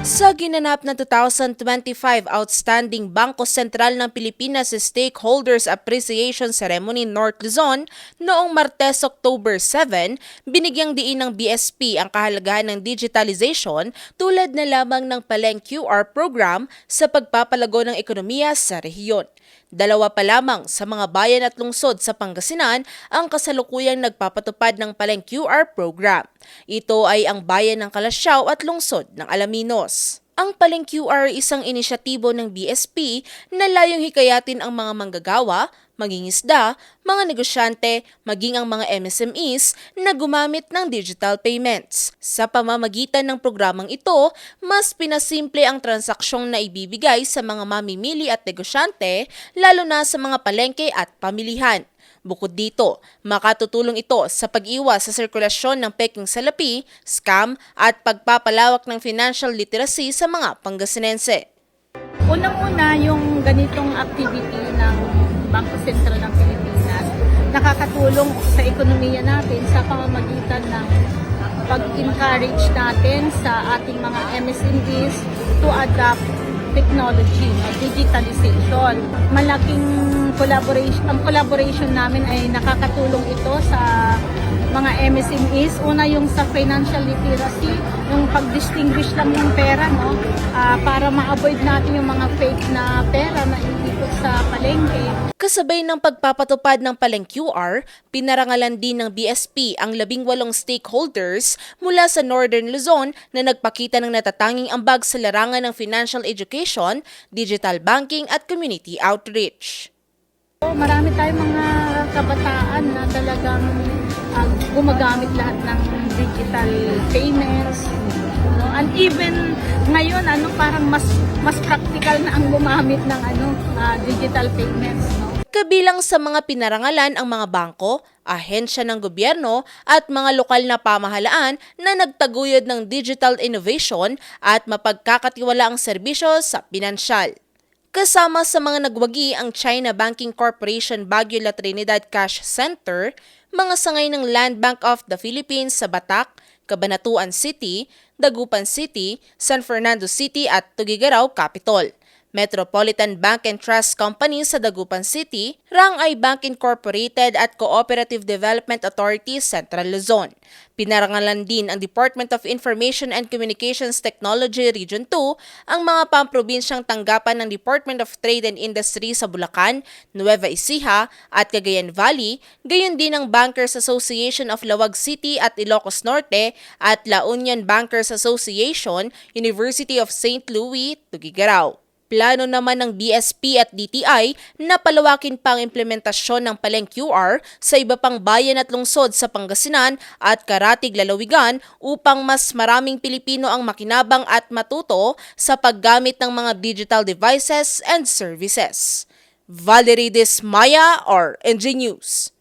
Sa ginanap na 2025 Outstanding Bangko Sentral ng Pilipinas Stakeholders Appreciation Ceremony North Luzon noong Martes, October 7, binigyang diin ng BSP ang kahalagahan ng digitalization tulad na lamang ng Paleng QR program sa pagpapalago ng ekonomiya sa rehiyon. Dalawa pa lamang sa mga bayan at lungsod sa Pangasinan ang kasalukuyang nagpapatupad ng Paleng QR program. Ito ay ang bayan ng Calasiao at lungsod ng Alaminos. Ang Paleng QR ay isang inisyatibo ng BSP na layong hikayatin ang mga manggagawa, mangingisda, mga negosyante, maging ang mga MSMEs na gumamit ng digital payments. Sa pamamagitan ng programang ito, mas pinasimple ang transaksyong na ibibigay sa mga mamimili at negosyante, lalo na sa mga palengke at pamilihan. Bukod dito, makatutulong ito sa pag-iwas sa sirkulasyon ng peking salapi, scam at pagpapalawak ng financial literacy sa mga Pangasinense. Unang-una, yung ganitong activity ng Bangko Sentral ng Pilipinas nakakatulong sa ekonomiya natin sa pamamagitan ng pag-encourage natin sa ating mga MSMEs to adopt technology, digitalization. Malaking collaboration namin ay nakakatulong ito sa mga MSMEs. Una yung sa financial literacy, yung pag-distinguish lang ng pera, no? Para ma-avoid natin yung mga fake na pera na iikot sa palengke. Kasabay ng pagpapatupad ng Paleng QR, pinarangalan din ng BSP ang 18 stakeholders mula sa Northern Luzon na nagpakita ng natatanging ambag sa larangan ng financial education, digital banking at community outreach. Marami tayong mga kabataan na talagang gumagamit lahat ng digital payments. No? And even ngayon, parang mas practical na ang gumamit ng digital payments. No? Kabilang sa mga pinarangalan ang mga bangko, ahensya ng gobyerno at mga lokal na pamahalaan na nagtaguyod ng digital innovation at mapagkakatiwalaang serbisyo sa pinansyal. Kasama sa mga nagwagi ang China Banking Corporation Baguio La Trinidad Cash Center, mga sangay ng Land Bank of the Philippines sa Batac, Cabanatuan City, Dagupan City, San Fernando City at Tuguegarao Capitol. Metropolitan Bank and Trust Company sa Dagupan City, Rangay Bank Incorporated at Cooperative Development Authority Central Luzon. Pinarangalan din ang Department of Information and Communications Technology Region 2, ang mga pamprobinsyang tanggapan ng Department of Trade and Industry sa Bulacan, Nueva Ecija at Cagayan Valley, gayon din ang Bankers Association of Lawag City at Ilocos Norte at La Union Bankers Association, University of St. Louis, Tuguegarao. Plano naman ng BSP at DTI na palawakin pa ang implementasyon ng Paleng QR sa iba pang bayan at lungsod sa Pangasinan at Karatig, Lalawigan upang mas maraming Pilipino ang makinabang at matuto sa paggamit ng mga digital devices and services. Valerie Desmaya, RNG News.